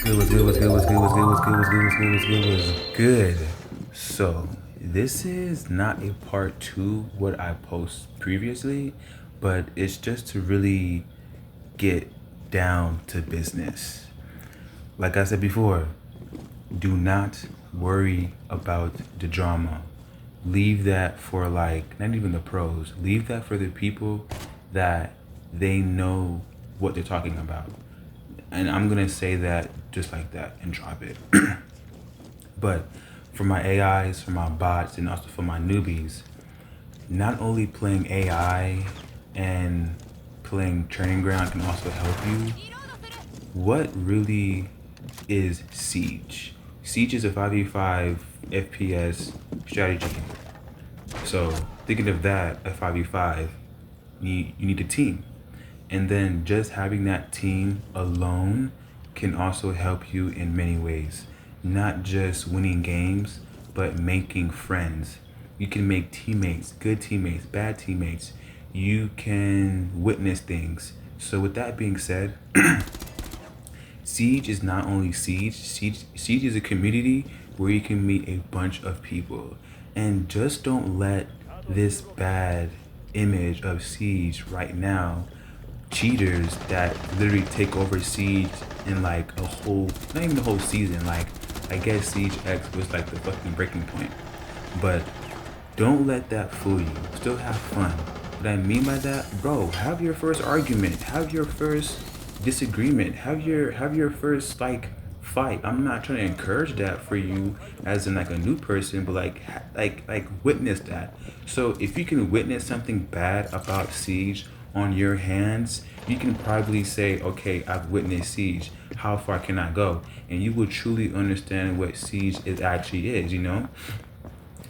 good? What's good? What's good? What's good? What's good? What's good? What's good? What's good? What's good? What's good? So this is not a part two what I post previously, but it's just to really get down to business. Like I said before, do not worry about the drama. Leave that for like not even the pros. Leave that for the people that they know what they're talking about. And I'm gonna say that just like that and drop it. But for my AIs, for my bots, and also for my newbies, not only playing AI and playing Training Ground can also help you. What really is Siege? Siege is a 5v5 FPS strategy game. So thinking of that, a 5v5, you need a team. And then just having that team alone can also help you in many ways. Not just winning games, but making friends. You can make teammates, good teammates, bad teammates. You can witness things. So with that being said, Siege is not only Siege is a community where you can meet a bunch of people. And just don't let this bad image of Siege right now, cheaters that literally take over Siege in like a whole, not even the whole season, like I guess Siege X was like the fucking breaking point. But don't let that fool you. Still have fun. What I mean by that, bro, have your first argument, have your first disagreement, have your first like fight. I'm not trying to encourage that for you as in like a new person, but like witness that. So if you can witness something bad about Siege on your hands, you can probably say, okay, I've witnessed Siege. How far can I go? And you will truly understand what Siege is actually is, you know?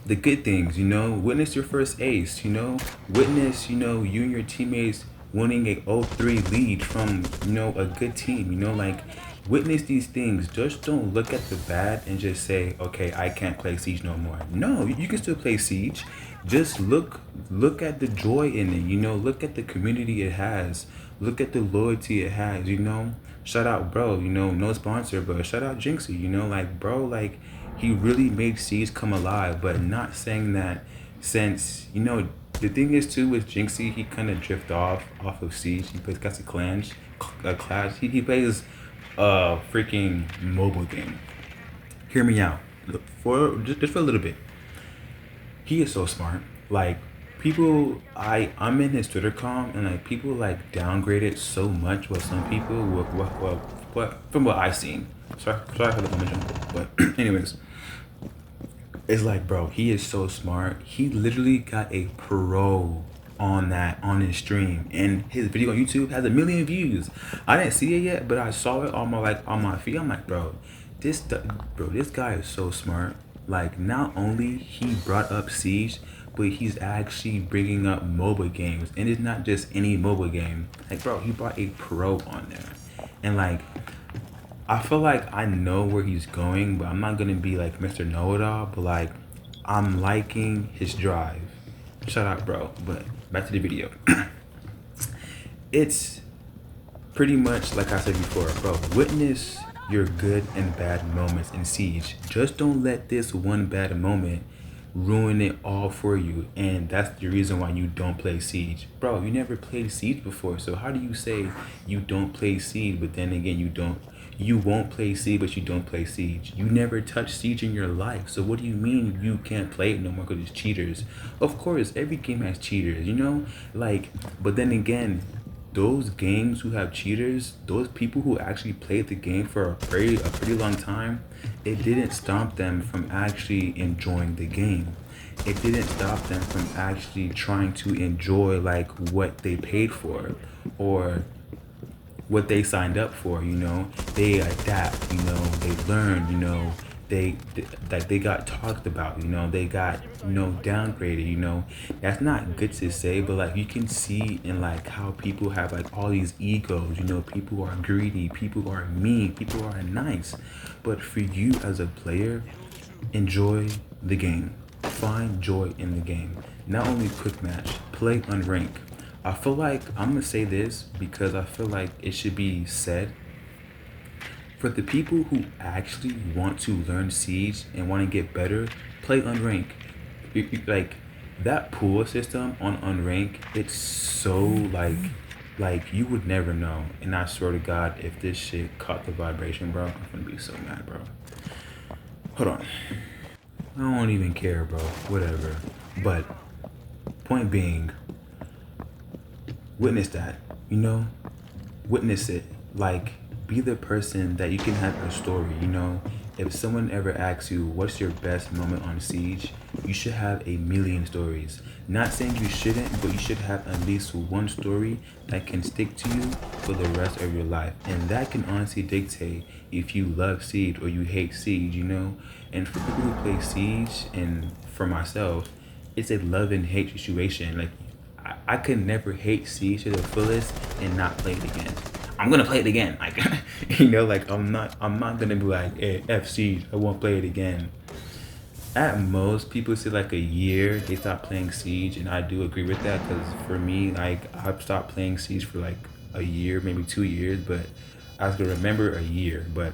The good things, you know, witness your first ace, you know, witness, you know, you and your teammates winning a 0-3 lead from, you know, a good team, you know, like witness these things. Just don't look at the bad and just say, okay, I can't play Siege no more. No, you can still play Siege. Just look at the joy in it, you know, look at the community it has, look at the loyalty it has, you know. Shout out bro, you know, no sponsor, but shout out Jinxie, you know, like bro, like he really made Siege come alive, but not saying that since, you know, the thing is too with Jinxie, he kind of drift off of Siege. He plays Clash of Clans, Clash. He plays a freaking mobile game. Hear me out for just for a little bit. He is so smart. Like people, I'm in his Twitter com and like people like downgrade it so much. With some people, what from what I've seen. Sorry for the moment, but anyways, it's like, bro, he is so smart. He literally got a pro on his stream, and his video on YouTube has 1 million views. I didn't see it yet, but I saw it on my feed. I'm like, bro, this guy is so smart. Like, not only he brought up Siege, but he's actually bringing up mobile games, and it's not just any mobile game. Like, bro, he brought a pro on there, and like, I feel like I know where he's going, but I'm not gonna be like Mr. Know-It-All. But like, I'm liking his drive. Shout out, bro. But back to the video. It's pretty much like I said before, bro. Witness your good and bad moments in Siege. Just don't let this one bad moment ruin it all for you. And that's the reason why you don't play Siege. Bro, you never played Siege before. So how do you say you don't play Siege, but then again you won't play Siege, but you don't play Siege? You never touched Siege in your life. So what do you mean you can't play it no more because it's cheaters? Of course, every game has cheaters, you know? Like, but then again, those games who have cheaters, those people who actually played the game for a pretty long time, it didn't stop them from actually enjoying the game. It didn't stop them from actually trying to enjoy like what they paid for or what they signed up for, you know. They adapt, you know, they learn, you know, they got talked about, you know, they got, you know, downgraded, you know. That's not good to say, but like you can see in like how people have like all these egos, you know, people are greedy, people are mean, people are nice. But for you as a player, enjoy the game. Find joy in the game. Not only quick match, play unranked. I feel like I'm gonna say this because I feel like it should be said. For the people who actually want to learn Siege and want to get better, play Unrank. Like that pool system on Unrank, it's so like you would never know. And I swear to God, if this shit caught the vibration, bro, I'm gonna be so mad, bro. Hold on. I don't even care, bro. Whatever. But point being, witness that, you know? Witness it. Like, be the person that you can have a story, you know? If someone ever asks you, what's your best moment on Siege? You should have a million stories. Not saying you shouldn't, but you should have at least one story that can stick to you for the rest of your life. And that can honestly dictate if you love Siege or you hate Siege, you know? And for people who play Siege, and for myself, it's a love and hate situation. Like, I could never hate Siege to the fullest and not play it again. I'm gonna play it again. Like, you know, like I'm not gonna be like, hey, F Siege, I won't play it again. At most, people say like a year they stop playing Siege, and I do agree with that because for me, like I've stopped playing Siege for like a year, maybe 2 years, but I was gonna remember a year. But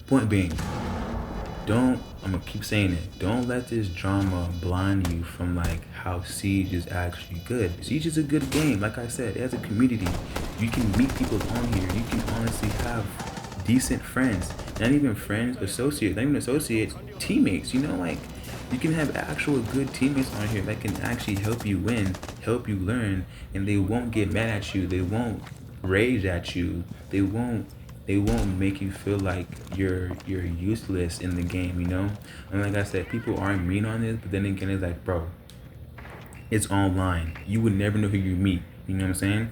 point being, I'm gonna keep saying it, don't let this drama blind you from like how Siege is actually good. Siege is a good game. Like I said, it has a community. You can meet people on here. You can honestly have decent friends. Not even friends, associates, not even associates, teammates, you know, like you can have actual good teammates on here that can actually help you win, help you learn, and they won't get mad at you, they won't rage at you, they won't make you feel like you're useless in the game, you know? And like I said, people aren't mean on this, but then again, it's like, bro, it's online. You would never know who you meet. You know what I'm saying?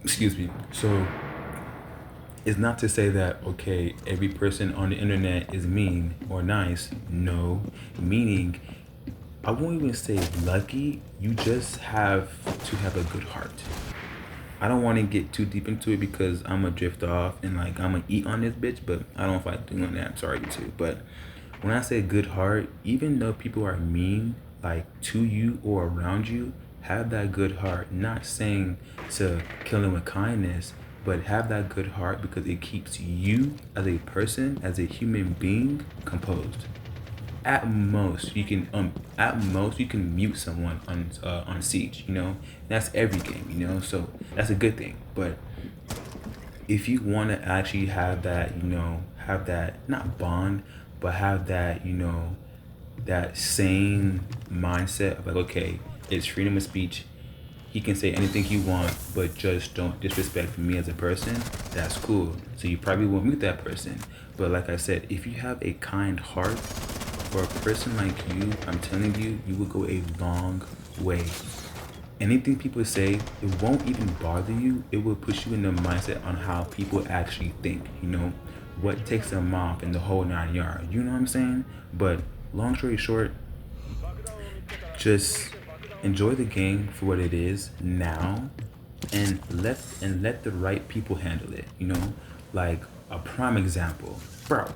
Excuse me. So it's not to say that, okay, every person on the internet is mean or nice. No. Meaning, I won't even say lucky. You just have to have a good heart. I don't want to get too deep into it because I'm gonna drift off and like I'm gonna eat on this bitch, but I don't feel like doing that. I'm sorry, you too. But when I say good heart, even though people are mean, like to you or around you, have that good heart. Not saying to kill them with kindness, but have that good heart because it keeps you as a person, as a human being, composed. At most you can mute someone on Siege, you know. That's every game, you know, so that's a good thing. But if you want to actually have that, you know, have that not bond, but have that, you know, that same mindset of like, okay, it's freedom of speech. He can say anything he wants, but just don't disrespect me as a person. That's cool. So you probably won't mute that person. But like I said, if you have a kind heart for a person like you, I'm telling you, you will go a long way. Anything people say, it won't even bother you. It will push you in the mindset on how people actually think, you know, what takes them off in the whole 9 yards. You know what I'm saying? But long story short, just enjoy the game for what it is now, and let the right people handle it, you know. Like a prime example, bro,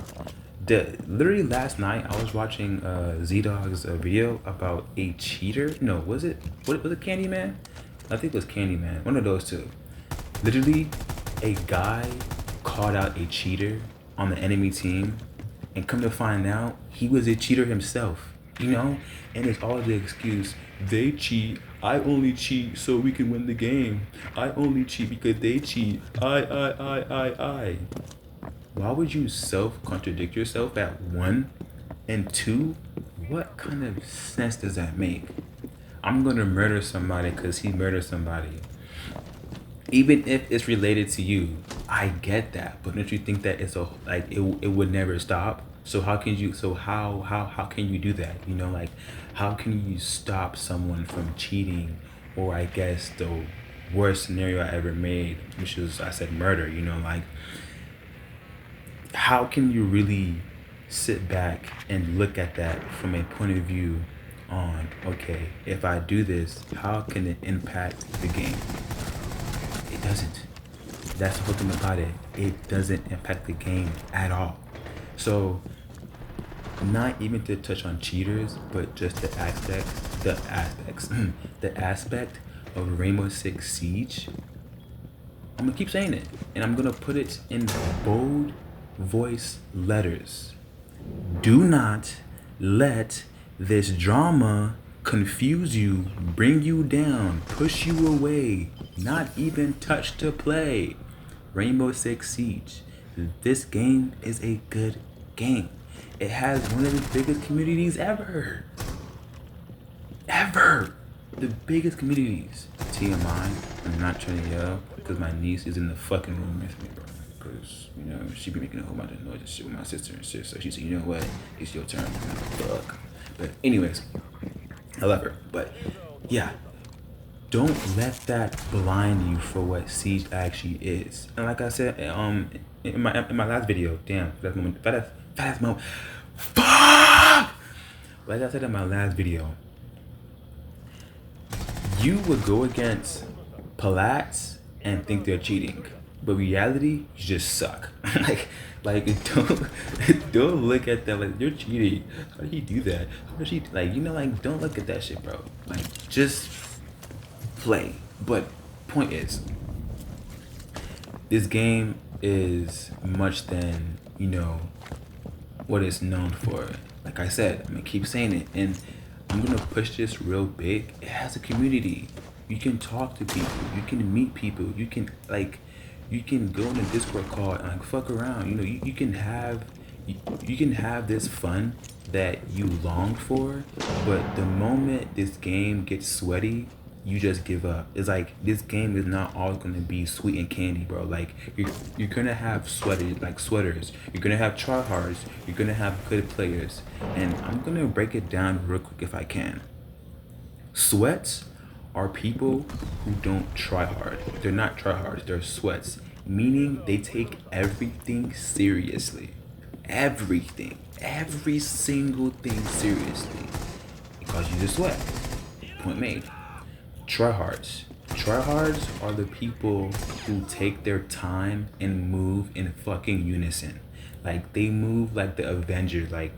literally last night I was watching Z Dog's video about a cheater. No, what was it Candyman? I think it was Candyman, one of those two. Literally, a guy called out a cheater on the enemy team, and come to find out, he was a cheater himself, you know? And it's all the excuse, they cheat, I only cheat so we can win the game. I only cheat because they cheat. I. Why would you self-contradict yourself at one? And two, what kind of sense does that make? I'm gonna murder somebody because he murdered somebody. Even if it's related to you, I get that, but don't you think that it's it would never stop? So how can you do that? You know, like how can you stop someone from cheating, or I guess the worst scenario I ever made, which was I said murder, you know, like how can you really sit back and look at that from a point of view on, okay, if I do this, how can it impact the game? It doesn't. That's the whole thing about it. It doesn't impact the game at all. So, not even to touch on cheaters, but just the aspect of Rainbow Six Siege. I'm gonna keep saying it, and I'm gonna put it in bold voice letters. Do not let this drama confuse you, bring you down, push you away, not even touch to play. Rainbow Six Siege. This game is a good game. It has one of the biggest communities ever. Ever. The biggest communities. TMI. I'm not trying to yell because my niece is in the fucking room with me, bro. Because, you know, she be making a whole bunch of noise and shit with my sister and shit. So she said, you know what? It's your turn. I'm like, fuck. But anyways, I love her. But yeah, don't let that blind you for what Siege actually is. And like I said, in my last video, damn, fast moment. Fuck! Like I said in my last video, you would go against Palats and think they're cheating, but reality, you just suck. like don't look at that like you're cheating. How do you do that? How does she like like don't look at that shit, bro. Like just play. But point is, this game is much than what it's known for. Like I said, I'm gonna keep saying it, and I'm gonna push this real big. It has a community. You can talk to people. You can meet people. You can go in a Discord call and like fuck around. You can have this fun that you longed for, but the moment this game gets sweaty, you just give up. It's like this game is not always gonna be sweet and candy, bro. Like you're gonna have sweaters. You're gonna have tryhards. You're gonna have good players, and I'm gonna break it down real quick if I can. Sweats are people who don't try hard. They're not tryhards. They're sweats, meaning they take everything seriously. Everything, every single thing seriously. Because you just sweat. Point made. Tryhards. Tryhards are the people who take their time and move in fucking unison. Like they move like the Avengers. Like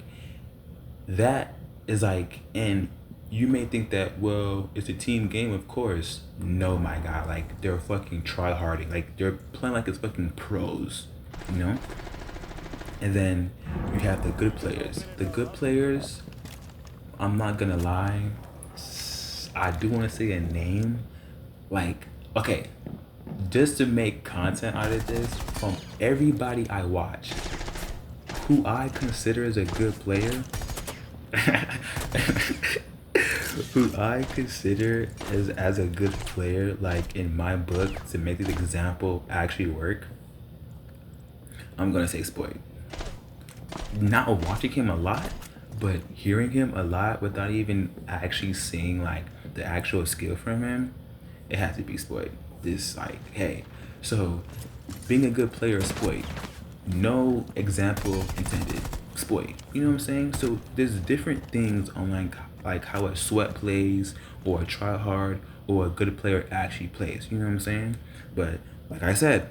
that is like, and you may think that, well, it's a team game, of course. No, my God, like they're fucking tryharding. Like they're playing like it's fucking pros, And then you have the good players. The good players, I'm not gonna lie, I do want to say a name. Like, okay, just to make content out of this, from everybody I watch, who I consider as a good player, who I consider as a good player, like in my book, to make this example actually work, I'm gonna say Spoit. Not watching him a lot, but hearing him a lot without even actually seeing like the actual skill from him, it has to be Spoit. This like, hey, so being a good player is Spoit. No example intended. Spoit. You know what I'm saying? So there's different things on like how a sweat plays, or a try hard, or a good player actually plays. You know what I'm saying? But like I said,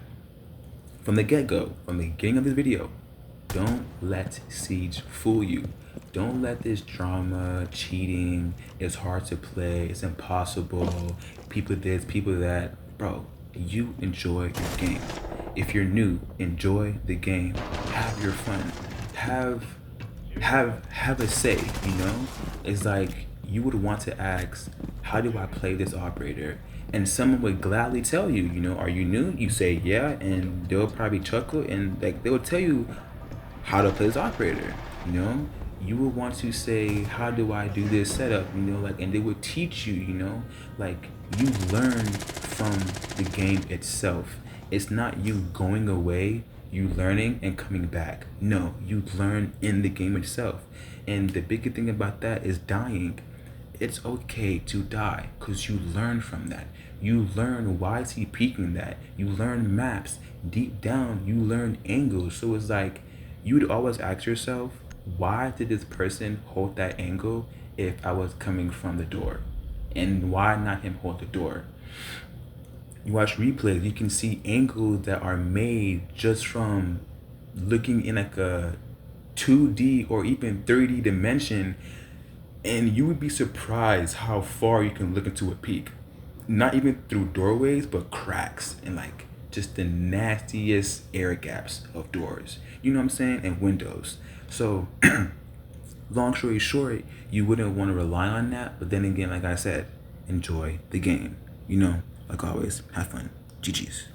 from the get-go, from the beginning of this video, don't let Siege fool you. Don't let this drama, cheating, it's hard to play, it's impossible, people this, people that. Bro, you enjoy your game. If you're new, enjoy the game. Have your fun. Have a say, It's like you would want to ask, how do I play this operator? And someone would gladly tell you, are you new? You say yeah, and they'll probably chuckle and like they will tell you how to play this operator, you would want to say, how do I do this setup, and they would teach you, like you learn from the game itself. It's not you going away, you learning and coming back. No, you learn in the game itself. And the bigger thing about that is dying. It's okay to die because you learn from that. You learn why is he peeking that. You learn maps. Deep down, you learn angles. So it's like, you would always ask yourself, why did this person hold that angle if I was coming from the door? And why not him hold the door? You watch replays, you can see angles that are made just from looking in like a 2D or even 3D dimension, and you would be surprised how far you can look into a peak. Not even through doorways, but cracks and like just the nastiest air gaps of doors. You know what I'm saying? And windows. So, long story short, you wouldn't want to rely on that. But then again, like I said, enjoy the game. Like always, have fun. GG's.